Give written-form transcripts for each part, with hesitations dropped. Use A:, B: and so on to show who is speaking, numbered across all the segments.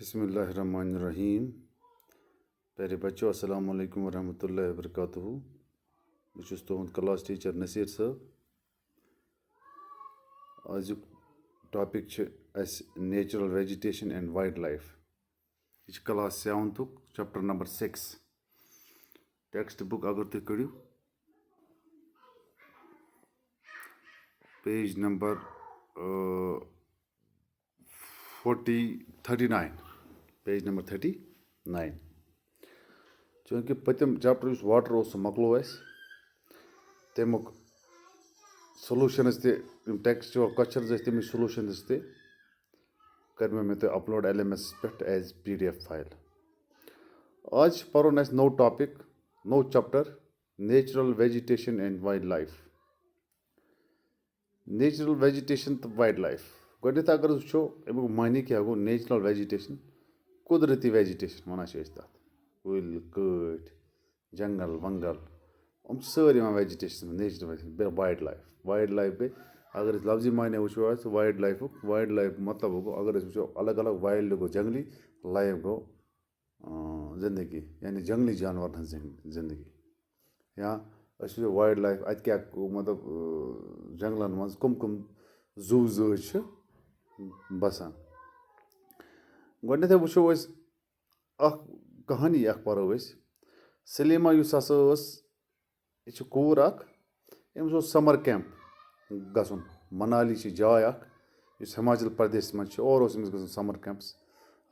A: बिस्मिल्लाहिर्रहमानिर्रहीम। प्यारे बच्चों, अस्सलाम वालेकुम वरहमतुल्लाहि वबरकातुहू। बह छुस तुहंद क्लास टीचर नसीर साहब। आजुक topic natural vegetation and wild life. यह class 7 chapter number 6। Text book अगर तुम कड़ो पेज नंबर 39 पेज नंबर 39। चूँकि पतम चैप्टर वाटर मकलो तमुक सोल्यूशनस टेक्सचुअल क्वेश्चन तम सोल्यूशनस कर मे तो अपलोड LMS पे एज PDF फाइल। आज पर्न नो टॉपिक नो chapter natural vegetation and wild life. Natural vegetation तो वाइल्ड लाइफ गोत अगर वो अमुक मानी क्या गो नेचुरल वेजिटेशन कुदरती वेजिटेशन वन कुल कट जंगल वंगल हम सारे vegetation natural vegetation. Wildlife गई अगर लफ्जी माने वो वाइल्ड लाइफ मतलब गो अगर वो अलग अलग वाइल्ड गो जंगली लाइफ गो जिंदगी यानी जंगली जानवर जिंदगी या वाइल्ड लाइफ अत क्या मतलब जंगलन मज कम जू बसान। गोडनेथ वो कहानी पढ़ो सलीमा यह कूर अम्स समर कैंप गसन मनाली जाय हिमाचल प्रदेश मज और गसन समर कैंप्स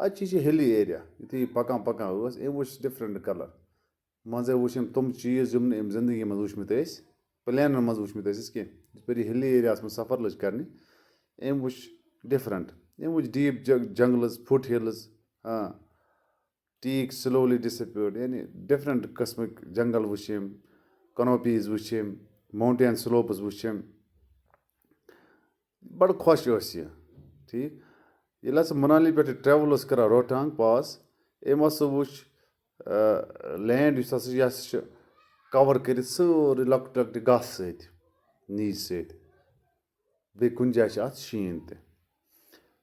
A: अत हिली एरिया युथ पकान पकान वो डिफरेंट कलर मजे वो तम चीज़ जिंदगी मज वुचमत प्लान मज वुचमत कह हिली एरिया मज सफ़र लज कर वो डिफरेंट वो डीप जंगल्स फुट हिल्स हाँ टीक स्लोली डिसअपियर्ड यानी डिफरेंट कस्म जंगल वुचम कनोपीज वुचम माउंटेन स्लोप्स वुचम बड़ खुश यह ठीक ये मनाली पे ट्रेवल कर रोहतांग पास अम वो लैंड कवर कर सारे लकट लकट घास नीज से कुन जाए शीन ते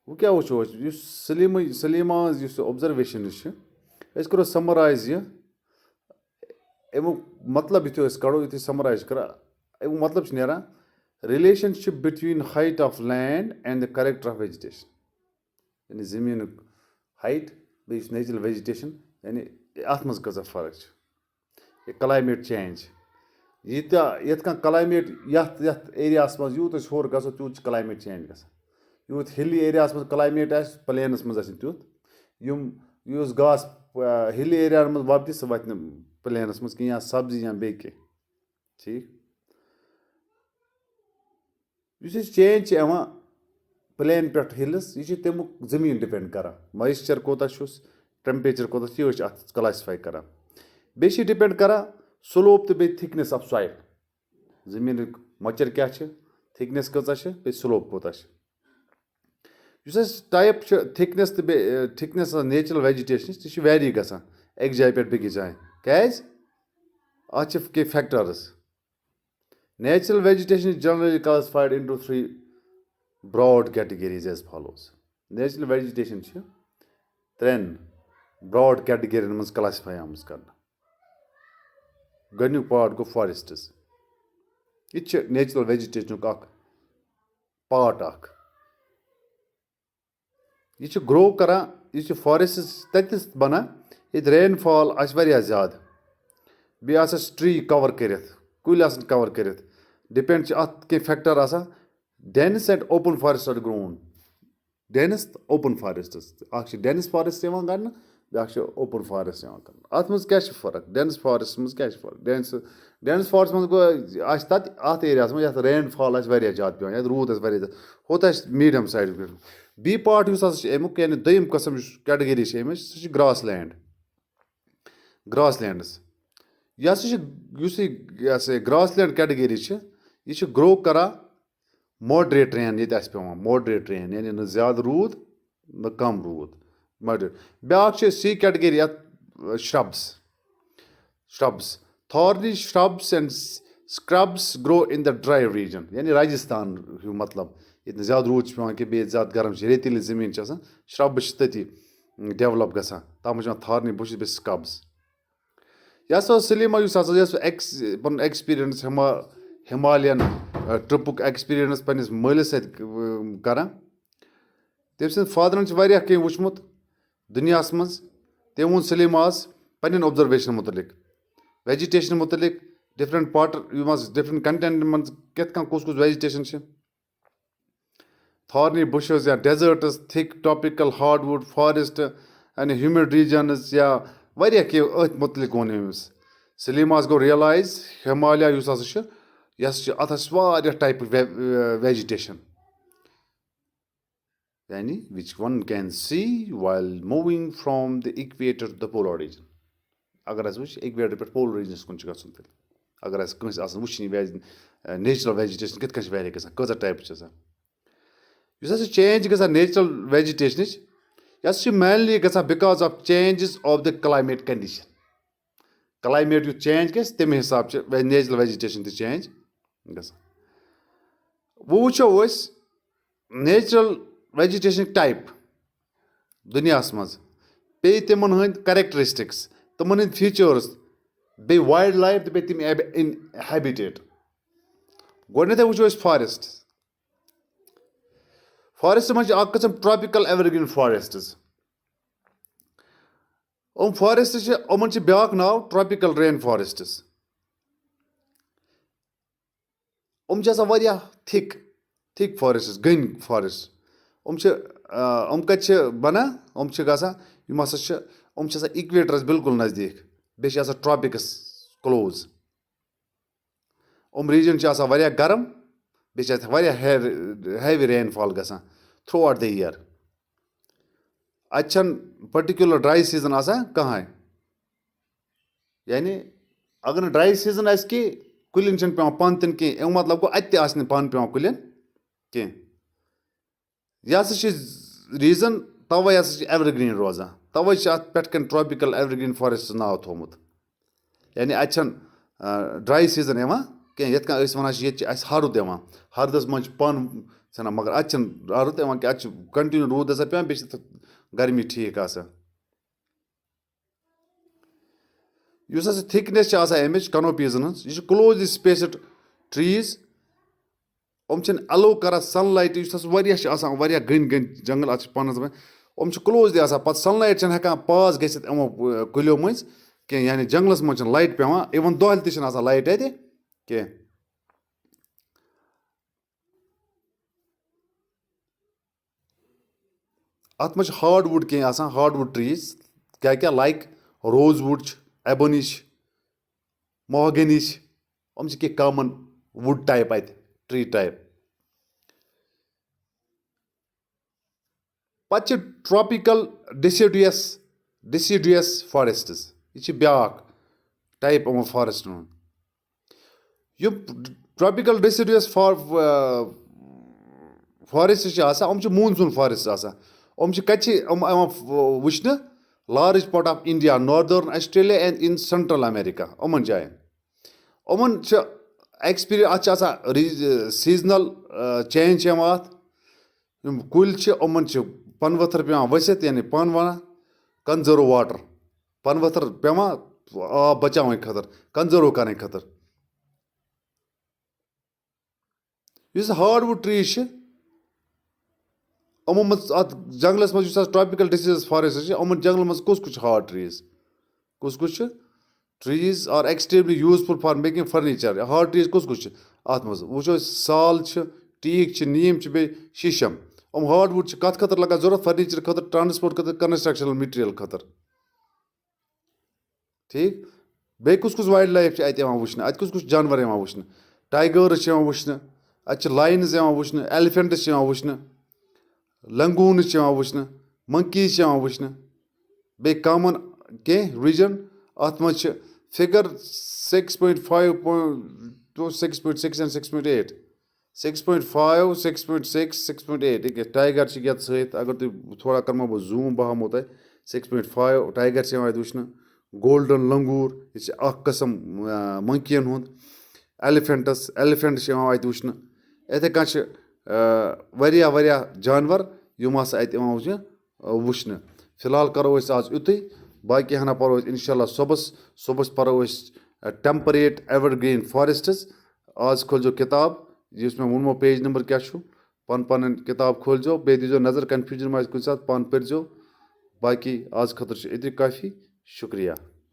A: वो क्या वो सलीमा ऑब्जर्वेशन करो समराइज अमुक मतलब यु कड़ो यु समराइज कर अमुक मतलब ना relationship between height of land and the character of vegetation यानी जमीन हाइट बे नेचुरल वेजिटेशन यानी अत मज कज़ा फर्क क्लाइमेट चेंज ये क्लाइमेट एरिया मज यूत होर गो तूत क्लाइमेट चेंज ग यूत हिली एरिया मज क्लाइमेट प्लेनस मज तुत युस घास हिली एरिया मज वपद सह वत प्लेनस मज कहीं सब्जी या बे ठीक चेंज प्लेन पे हिल्स यह तमुक जमीन डिपेंड कर मॉइस्चर कोता टेम्परेचर कोता यह अत क्लासीफाई कर बे डिपेंड कर स्लोप तो बे थिकनेस ऑफ सॉइल जमीन मॉइस्चर क्या थिकनेस कचा बे स्लोप कोता टाइप थिकनेस तो थिकनेस नेचुरल वेजिटेशन यह वैरी गसान एक जाए पे बेकिस जाए कैज अत factors natural vegetation is generally classified into 3 broad categories as follows. Natural vegetation 3 broad categories मज classify कर गो पार्ट गो फॉरेस्ट्स यह नेचुरल वेजिटेशन पार्ट यह ग्रो कर यह फॉरेस्ट्स तथस बना ये रेन फॉल ज़्यादा बे ट्री कवर कर कुल कवर कर डिपेंड अत कह factor dense and open forest are grown dense open forests dense forest कर ब्या ओपन फॉरेस्ट कर अत मज क्या फर्क डेंस फॉरेस्ट मज क्या फर्क डेंस फॉरेस्ट मज गो अत एरिया मज रेन फॉल ज़्यादा पे रूद होत मीडियम साइड बी पार्ट अमुक यानी दोम कस्म कैटेगरी सह ग्रास लैंड्स यह ग्रास लैंड कैटेगरी यह ग्रो कर मॉडरेट रेन ये पे मॉडरेट रेन यानी न ज़्यादा रूद न कम रूद मॉडरेट ब्या सी category shrubs thorny shrubs and scrubs grow in the dry region यानी राजस्थान मतलब ये ज़्यादा रूद पे कि बे ज़्यादा गर्म रेतीली जमीन श्रब्स तथी ڈیولَپ گژھان تَتھ منٛز چھِ یِوان تھارنی بُشِز بیٚیہِ سٕکَبٕز یہِ ہسا ٲس سلیما یُس ہسا یۄس پَنُن ایٚکٕسپیٖریَنٕس ہِمالین ٹرٛپُک ایٚکٕسپیٖریَنٕس پنٛنِس مٲلِس سۭتۍ کران تٔمۍ سٕنٛدِ فادرَن چھِ واریاہ کینٛہہ وٕچھمُت دُنیاہَس منٛز تٔمۍ ووٚن سلیماہَس پنٛنٮ۪ن اوٚبزرویشنَن مُتعلِق ویجِٹیشن مُتعلِق ڈِفرَنٹ یِم حظ ڈِفرَنٹ کَنٹینٹَن منٛز کِتھ کٔنۍ کُس ویجِٹیشن چھِ تھارنی بُشٕز یا ڈیزٲٹٕس تھِک ٹاپِکَل ہاڈ وُڈ فارٮ۪سٹ یعنی ہیوٗمِڈ ریٖجنٕز یا واریاہ کینٛہہ أتھۍ مُتعلِق ووٚن أمِس سلیماہَس گوٚو رِیَلایز ہِمالیا یُس ہسا چھُ یہِ ہسا چھُ اَتھ ہسا چھِ واریاہ ٹایپٕکۍ ویجِٹیشن یعنی which one can see while moving from the equator to the polar region اگر اَسہِ وٕچھ اِکویٹر پٮ۪ٹھ پولر ریٖجنَس کُن چھُ گژھُن تیٚلہِ اگر اَسہِ کٲنٛسہِ آسان وٕچھِنۍ نیچرَل ویجِٹیشن کِتھ کٔنۍ چھِ ویری گژھان کۭژاہ ٹایپہٕ چھِ آسان یُس ہسا چینج چھِ گژھان نیچرَل ویجِٹیشنٕچ یہِ ہسا چھِ مینلی گژھان because of changes of the climate condition climate یُتھ چینج گژھِ تَمہِ حِسابہٕ چھِ نیچرَل ویجِٹیشن تہِ چینج گژھان وۄنۍ وٕچھو أسۍ نیچرَل ویجِٹیشنٕکۍ ٹایپ دُنیاہَس منٛز بیٚیہِ تِمن ہٕنٛدۍ کریکٹرِسٹِکٕس تِمن ہٕنٛدۍ فیٖچٲرٕس بیٚیہِ وایلڈ لایف تہٕ بیٚیہِ تِم ہیبِٹیٹ گۄڈٕنیتھٕے وٕچھو أسۍ فاریسٹ فاریسٹ منٛز چھِ اکھ قٕسم ٹراپِکل ایورگریٖن فاریسٹٕز یِم فاریسٹ چھِ یِمن چھِ بیاکھ ناو ٹراپِکل رین فاریسٹٕز یِم چھِ آسان واریاہ تھِک فاریسٹٕز گٔنۍ فاریسٹ یِم کَتہِ چھِ بَنان یِم چھِ گژھان یِم ہسا چھِ یِم چھِ آسان اِکویٹرس بِلکُل نزدیٖک بیٚیہِ چھِ آسان ٹراپِکٕس کٕلوز یِم ریٖجن چھِ آسان واریاہ گرم بیٚیہِ چھِ اَتھ واریاہ ہیوی رین فال گژھان تھرٛوٗ آوُٹ دَ یِیَر اَتہِ چھَنہٕ پٔٹِکیوٗلر ڈرٛاے سیٖزن آسان کٕہٕنۍ یعنی اگر نہٕ ڈرٛاے سیٖزن آسہِ کینٛہہ کُلٮ۪ن چھِنہٕ پیٚوان پَن تِنہٕ کینٛہہ اَمیُک مطلب گوٚو اَتہِ تہِ آسہِ نہٕ پَن پیٚوان کُلٮ۪ن کینٛہہ یہِ ہسا چھِ ریٖزن تَوے ہسا چھِ ایٚورگریٖن روزان تَوے چھِ اَتھ پٮ۪ٹھ کَنۍ ٹراپِکل ایٚورگریٖن فاریسٹ ناو تھوٚومُت یعنی اَتہِ چھَنہٕ ڈرٛاے سیٖزن یِوان کینٛہہ یِتھ کٔنۍ أسۍ وَنان چھِ ییٚتہِ چھِ اَسہِ ہرُد یِوان ہردَس منٛز چھِ پَن ژھٮ۪نان مگر اَتہِ چھِنہٕ ہرُد یِوان کینٛہہ اَتہِ چھُ کَنٹِنیوٗ روٗد آسان پیٚوان بیٚیہِ چھِ گرمی ٹھیٖک آسان یُس ہسا تھِکنیس چھِ آسان اَمِچ کنوپیٖزن ہٕنٛز یہِ چھِ کلوزلی سپیسٕڈ ٹریٖز یِم چھِنہٕ ایلو کران سن لایٹ یُس ہسا واریاہ چھِ آسان واریاہ گٔنۍ جنگل اَتھ چھِ پانَس یِم چھِ کلوزلی آسان پَتہٕ سن لایٹ چھنہٕ ہٮ۪کان پاس گٔژھِتھ یِمو کُلیو مٔنٛزۍ کینٛہہ یعنی جنگلس منٛز چھنہٕ لایٹ پیٚوان اِوٕن دۄہلہِ تہِ چھنہٕ آسان لایٹ اَتہِ کینٛہہ اَتھ منٛز چھِ ہاڈ وُڈ کینٛہہ آسان ہاڈ وُڈ ٹریٖز کیٛاہ لایک روز وُڈ چھِ ایبونی چھِ موہگنی چھِ یِم چھِ کینٛہہ کامن وُڈ ٹایپ اَتہِ ٹری ٹایپ پَتہٕ چھِ ٹراپِکل ڈِسیڈیوس فاریسٹٕز یہِ چھِ بیاکھ ٹایپ یِمو فاریسٹن ہُنٛد یِم ٹراپِکل ڈِسیڈیوس فاریسٹ چھِ آسان یِم چھِ موٗنسوٗن فاریسٹ آسان یِم چھِ کَتہِ چھِ یِم یِوان وٕچھنہٕ large part of India northern Australia and in central America یِمن جاین یِمن چھِ ایٚکٕسپیٖرینس اَتھ چھِ آسان سیٖزنل چینج چھِ یِوان اَتھ یِم کُلۍ چھِ یِمن چھِ پَنہٕ ؤتھٕر پیٚوان ؤسِتھ یعنی پَن وَنان کَنزٲرٕو واٹر پَنہٕ ؤتھٕر پیٚوان آب بَچاونہٕ خٲطرٕ کَنزٲرٕو کَرنہٕ خٲطرٕ یُس ہاڈ وُڈ ٹریٖز چھِ یِمو منٛز اَتھ جنگلس منٛز یُس حظ ٹراپِکل ڈِسیٖز فاریسٹ چھِ یِمن جنگلن منٛز کُس چھُ ہاڈ ٹریٖز کُس چھُ trees are extremely useful for making furniture hard trees کُس چھُ اَتھ منٛز وٕچھو أسۍ سال چھِ ٹیٖک چھِ نیٖم چھِ بیٚیہِ شیٖشم یِم ہاڈ وُڈ چھِ کَتھ خٲطرٕ لگان ضوٚرتھ فٔرنیٖچر خٲطرٕ ٹرانسپوٹ خٲطرٕ کنسٹرکشنل میٹیٖریل خٲطرٕ ٹھیٖک بیٚیہِ کُس وایلڈ لایف چھِ اَتہِ یِوان وٕچھنہٕ اَتہِ کُس جانور یِوان وٕچھنہٕ ٹایگٲرٕس چھِ یِوان وٕچھنہٕ اَتہِ چھِ لاینٕز یِوان وٕچھنہٕ ایلِفینٹٕس چھِ یِوان وٕچھنہٕ لنگوٗنٕز چھِ یِوان وٕچھنہٕ منکیٖز چھِ یِوان وٕچھنہٕ بیٚیہِ کامن کینٛہہ ریٖجن اَتھ منٛز چھِ فِگر 6.5 to 6.6 and 6.8 6.5 6.6 6.8 ییٚکیٛاہ ٹایگر چھِ یَتھ سۭتۍ اگر تُہۍ تھوڑا کَرمو بہٕ زوٗم بہٕ ہاومو تۄہہِ 6.5 ٹایگر چھِ یِوان اَتہِ وٕچھنہٕ گولڈن لنگوٗر یہِ چھِ اکھ قٕسم منکیَن ہُنٛد ایلِفینٹ چھِ یِوان اَتہِ وٕچھنہٕ یِتھٕے کٔنۍ چھِ واریاہ جانور یِم ہسا اَتہِ یِوان وٕچھنہٕ फिलहाल करो आज युत बाकी हना पो इंशाल्लाह सुबह पो टेम्परेट एवरग्रीन फॉरेस्ट्स आज खोलजो किताब जिस में वोनमो पेज नंबर क्या पन किताब खोलजो बे दीजो नज़र कन्फ्यूजन कुछ पान पो बाकी आज खतर इतनी काफ़ी शुक्रिया।